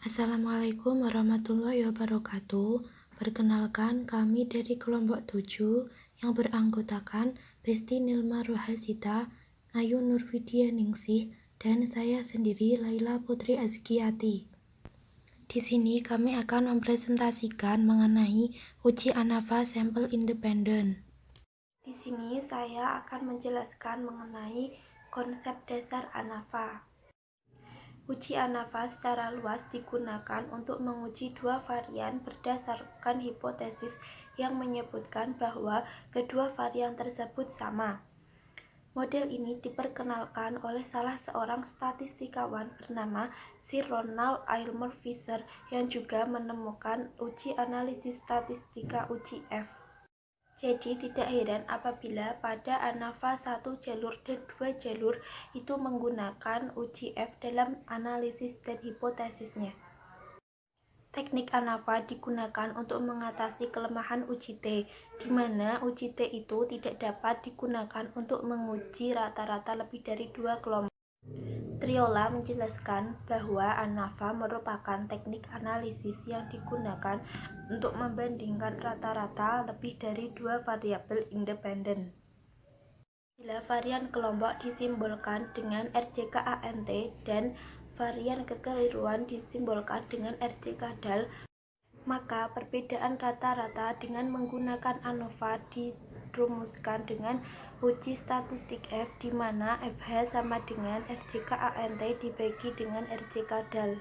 Assalamualaikum warahmatullahi wabarakatuh. Perkenalkan, kami dari kelompok 7 yang beranggotakan Besti Nilma Rohasita, Ayu Nurwidia Ningsih, dan saya sendiri Laila Putri Azkiyati. Di sini kami akan mempresentasikan mengenai uji ANAFA sampel independen. Di sini saya akan menjelaskan mengenai konsep dasar ANAFA. Uji ANAFA secara luas digunakan untuk menguji dua varian berdasarkan hipotesis yang menyebutkan bahwa kedua varian tersebut sama. Model ini diperkenalkan oleh salah seorang statistikawan bernama Sir Ronald Aylmer Fisher yang juga menemukan uji analisis statistika uji F. Jadi tidak heran apabila pada ANAFA 1 jalur dan 2 jalur itu menggunakan uji F dalam analisis dan hipotesisnya. Teknik ANAFA digunakan untuk mengatasi kelemahan uji T, di mana uji T itu tidak dapat digunakan untuk menguji rata-rata lebih dari dua kelompok. Triola menjelaskan bahwa ANAFA merupakan teknik analisis yang digunakan untuk membandingkan rata-rata lebih dari dua variabel independen. Bila varian kelompok disimbolkan dengan RJKANT dan varian kekeliruan disimbolkan dengan RJKDAL, maka perbedaan rata-rata dengan menggunakan ANOVA dirumuskan dengan uji statistik F, di mana FH sama dengan RJKANT dibagi dengan RJKDAL.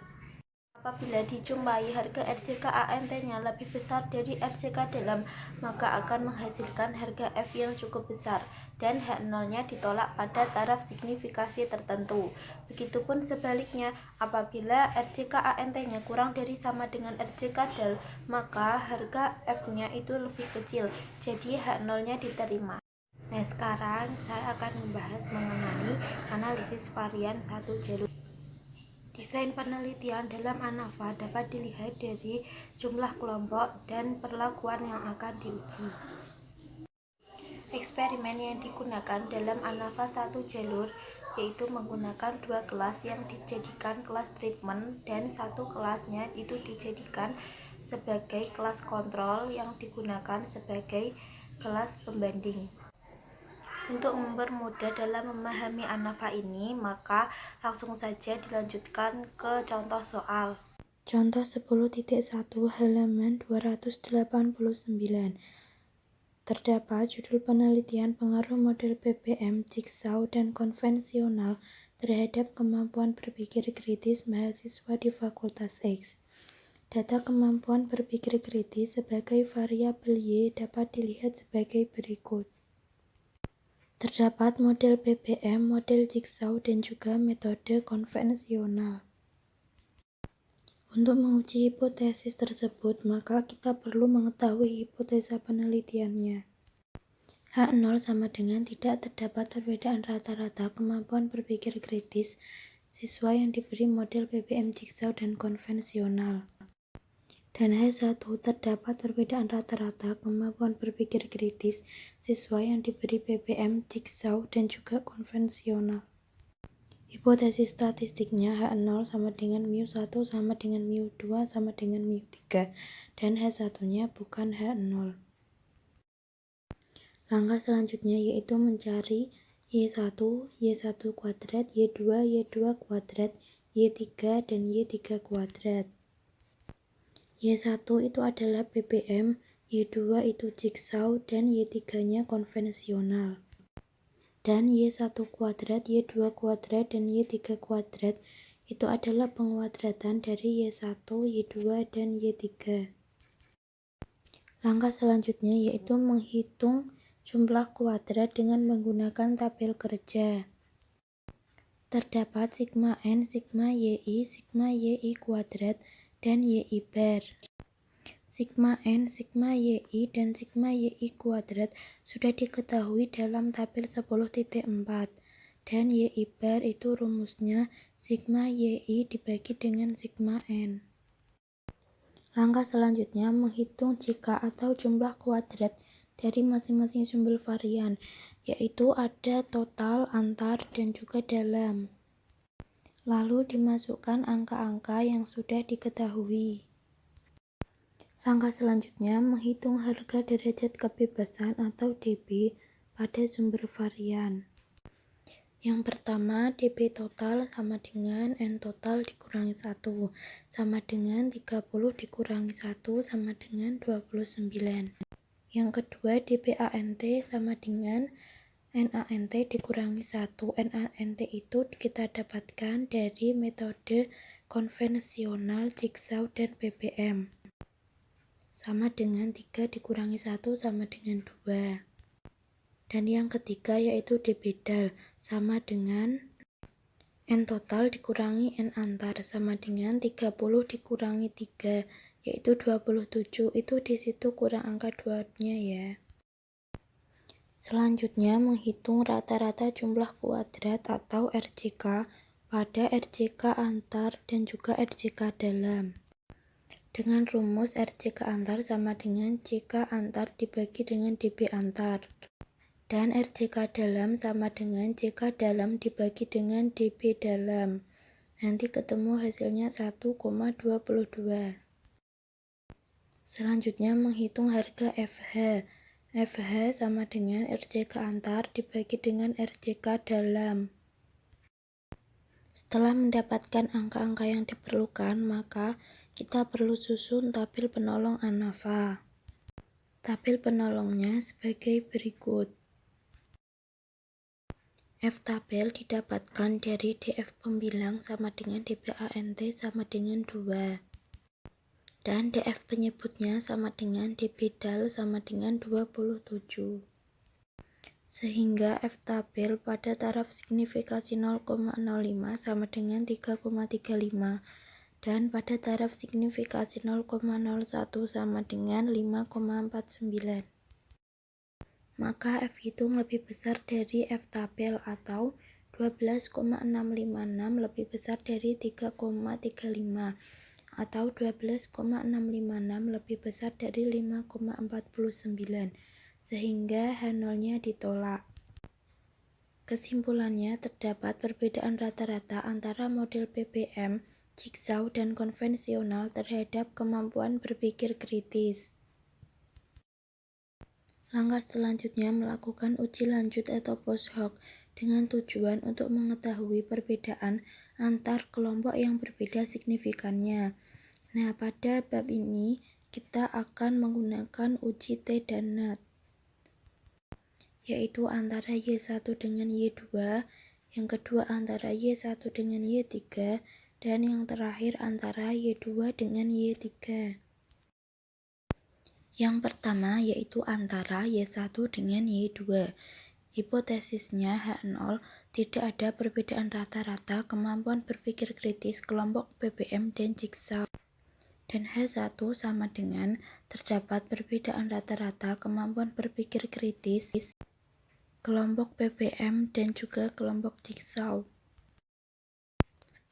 Apabila dijumpai harga RJKANT-nya lebih besar dari RJK dalam, maka akan menghasilkan harga F yang cukup besar, dan H0-nya ditolak pada taraf signifikasi tertentu. Begitupun sebaliknya, apabila RJKANT-nya kurang dari sama dengan RJK dal, maka harga F-nya itu lebih kecil, jadi H0-nya diterima. Nah, sekarang saya akan membahas mengenai analisis varian satu jalur. Desain penelitian dalam ANAFA dapat dilihat dari jumlah kelompok dan perlakuan yang akan diuji. Eksperimen yang digunakan dalam ANAFA 1 jalur yaitu menggunakan dua kelas yang dijadikan kelas treatment dan satu kelasnya itu dijadikan sebagai kelas kontrol yang digunakan sebagai kelas pembanding. Untuk mempermudah dalam memahami ANAFA ini, maka langsung saja dilanjutkan ke contoh soal. Contoh 10.1 halaman 289. Terdapat judul penelitian pengaruh model PPM, jigsaw, dan konvensional terhadap kemampuan berpikir kritis mahasiswa di Fakultas X. Data kemampuan berpikir kritis sebagai variabel Y dapat dilihat sebagai berikut. Terdapat model PPM, model jigsaw, dan juga metode konvensional. Untuk menguji hipotesis tersebut, maka kita perlu mengetahui hipotesa penelitiannya. H0 sama dengan tidak terdapat perbedaan rata-rata kemampuan berpikir kritis siswa yang diberi model PPM jigsaw dan konvensional. Dan H1 terdapat perbedaan rata-rata kemampuan berpikir kritis siswa yang diberi PPM jigsaw dan juga konvensional. Hipotesis statistiknya H0 sama dengan mu1 sama dengan mu2 sama dengan mu3, dan H1-nya bukan H0. Langkah selanjutnya yaitu mencari Y1, Y1 kuadrat, Y2, Y2 kuadrat, Y3, dan Y3 kuadrat. Y1 itu adalah PPM, Y2 itu jigsaw, dan Y3-nya konvensional. Dan Y1 kuadrat, Y2 kuadrat, dan Y3 kuadrat itu adalah penguadratan dari Y1, Y2, dan Y3. Langkah selanjutnya yaitu menghitung jumlah kuadrat dengan menggunakan tabel kerja. Terdapat sigma N, sigma YI kuadrat, dan YI bar. Sigma N, sigma YI, dan sigma YI kuadrat sudah diketahui dalam tabel 10.4, dan YI bar itu rumusnya sigma YI dibagi dengan sigma N. Langkah selanjutnya menghitung jika atau jumlah kuadrat dari masing-masing sumber varian, yaitu ada total, antar, dan juga dalam. Lalu dimasukkan angka-angka yang sudah diketahui. Langkah selanjutnya menghitung harga derajat kebebasan atau dB pada sumber varian. Yang pertama, dB total sama dengan N total dikurangi 1, sama dengan 30 dikurangi 1 sama dengan 29. Yang kedua, dBANT sama dengan NANT dikurangi 1. NANT itu kita dapatkan dari metode konvensional Jigsaw dan ppm. Sama dengan 3 dikurangi 1 sama dengan 2. Dan yang ketiga yaitu dBdal sama dengan N total dikurangi N antar sama dengan 30 dikurangi 3 yaitu 27. Itu disitu kurang angka 2-nya ya. Selanjutnya menghitung rata-rata jumlah kuadrat atau RJK pada RJK antar dan juga RJK dalam. Dengan rumus RJK antar sama dengan JK antar dibagi dengan DB antar. Dan RJK dalam sama dengan JK dalam dibagi dengan DB dalam. Nanti ketemu hasilnya 1,22. Selanjutnya menghitung harga FH. FH sama dengan RJK antar dibagi dengan RJK dalam. Setelah mendapatkan angka-angka yang diperlukan, maka kita perlu susun tabel penolong ANAVA. Tabel penolongnya sebagai berikut. F tabel didapatkan dari DF pembilang sama dengan dBANT sama dengan 2. Dan DF penyebutnya sama dengan dBdal sama dengan 27. Sehingga F tabel pada taraf signifikasi 0,05 sama dengan 3,35 dan pada taraf signifikasi 0,01 sama dengan 5,49. Maka F hitung lebih besar dari F tabel atau 12,656 lebih besar dari 3,35 atau 12,656 lebih besar dari 5,49 sehingga H0-nya ditolak. Kesimpulannya terdapat perbedaan rata-rata antara model ppm, Jigsaw dan konvensional terhadap kemampuan berpikir kritis. Langkah selanjutnya melakukan uji lanjut atau post hoc dengan tujuan untuk mengetahui perbedaan antar kelompok yang berbeda signifikannya. Nah, pada bab ini kita akan menggunakan uji T dan NAT, yaitu antara Y1 dengan Y2, yang kedua antara Y1 dengan Y3, dan yang terakhir antara Y2 dengan Y3. Yang pertama yaitu antara Y1 dengan Y2. Hipotesisnya H0 tidak ada perbedaan rata-rata kemampuan berpikir kritis kelompok ppm dan Jigsaw. Dan H1 sama dengan terdapat perbedaan rata-rata kemampuan berpikir kritis kelompok ppm dan juga kelompok Jigsaw.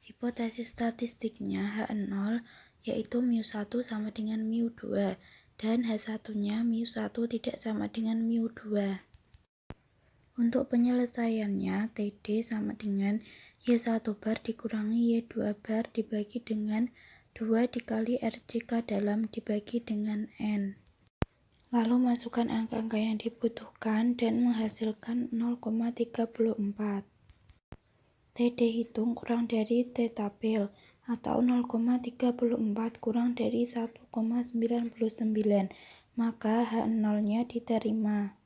Hipotesis statistiknya H0 yaitu μ1 sama dengan μ2 dan H1-nya μ1 tidak sama dengan μ2. Untuk penyelesaiannya TD sama dengan Y1 bar dikurangi Y2 bar dibagi dengan 2 dikali RJK dalam dibagi dengan N. Lalu masukkan angka-angka yang dibutuhkan dan menghasilkan 0,34. TD hitung kurang dari T tabel atau 0,34 kurang dari 1,99, maka H0-nya diterima.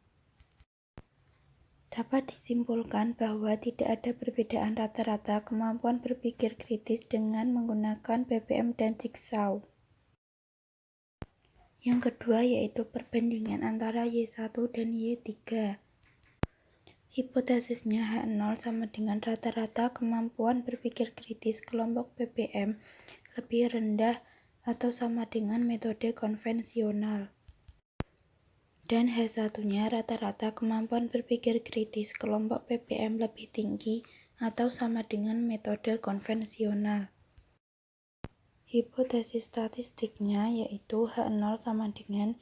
Dapat disimpulkan bahwa tidak ada perbedaan rata-rata kemampuan berpikir kritis dengan menggunakan ppm dan Jigsaw. Yang kedua yaitu perbandingan antara Y1 dan Y3. Hipotesisnya H0 sama dengan rata-rata kemampuan berpikir kritis kelompok ppm lebih rendah atau sama dengan metode konvensional. Dan H1-nya rata-rata kemampuan berpikir kritis kelompok ppm lebih tinggi atau sama dengan metode konvensional. Hipotesis statistiknya yaitu H0 sama dengan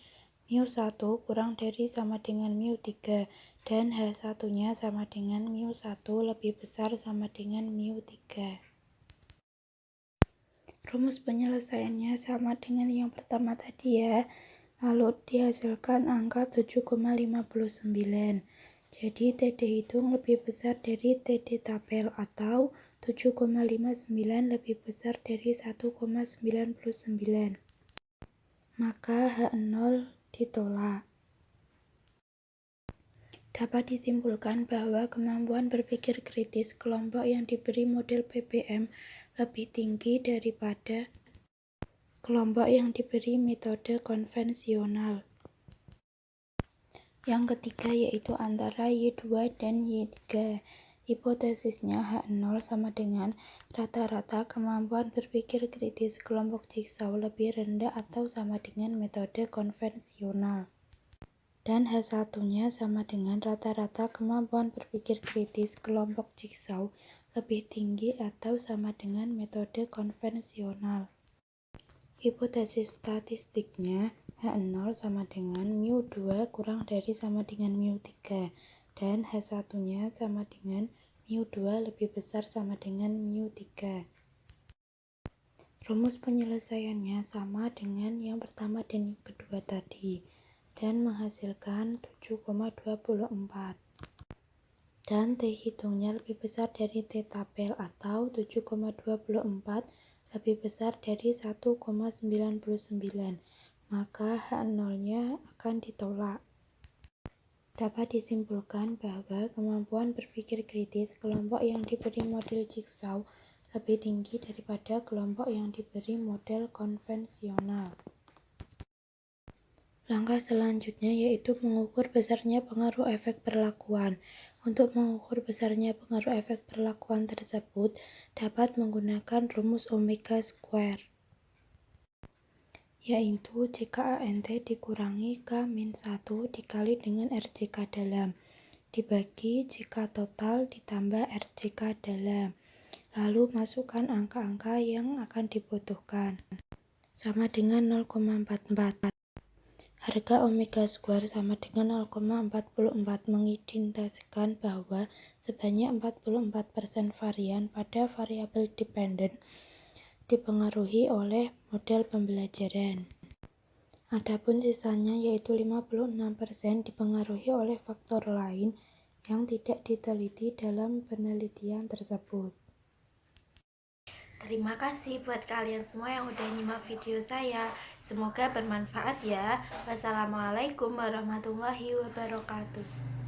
μ1 kurang dari sama dengan μ3 dan H1-nya sama dengan μ1 lebih besar sama dengan μ3. Rumus penyelesaiannya sama dengan yang pertama tadi ya. Lalu dihasilkan angka 7,59. Jadi TD hitung lebih besar dari TD tabel atau 7,59 lebih besar dari 1,99. Maka H0 ditolak. Dapat disimpulkan bahwa kemampuan berpikir kritis kelompok yang diberi model PPM lebih tinggi daripada kelompok yang diberi metode konvensional. Yang ketiga yaitu antara Y2 dan Y3. Hipotesisnya H0 sama dengan rata-rata kemampuan berpikir kritis kelompok jigsaw lebih rendah atau sama dengan metode konvensional. Dan H1-nya sama dengan rata-rata kemampuan berpikir kritis kelompok jigsaw lebih tinggi atau sama dengan metode konvensional. Hipotesis statistiknya H0 sama dengan mu2 kurang dari sama dengan mu3 dan H1-nya sama dengan mu2 lebih besar sama dengan mu3. Rumus penyelesaiannya sama dengan yang pertama dan yang kedua tadi dan menghasilkan 7,24. Dan T hitungnya lebih besar dari T tabel atau 7,24 lebih besar dari 1,99. Maka H0-nya akan ditolak. Dapat disimpulkan bahwa kemampuan berpikir kritis kelompok yang diberi model jigsaw lebih tinggi daripada kelompok yang diberi model konvensional. Langkah selanjutnya yaitu mengukur besarnya pengaruh efek perlakuan. Untuk mengukur besarnya pengaruh efek perlakuan tersebut dapat menggunakan rumus omega square, yaitu JKANT dikurangi K-1 dikali dengan RJK dalam dibagi JK total ditambah RJK dalam. Lalu masukkan angka-angka yang akan dibutuhkan. Sama dengan 0,44. Harga omega square sama dengan 0,44 mengindikasikan bahwa sebanyak 44% varian pada variabel dependen dipengaruhi oleh model pembelajaran. Adapun sisanya yaitu 56% dipengaruhi oleh faktor lain yang tidak diteliti dalam penelitian tersebut. Terima kasih buat kalian semua yang udah nyimak video saya. Semoga bermanfaat ya. Wassalamualaikum warahmatullahi wabarakatuh.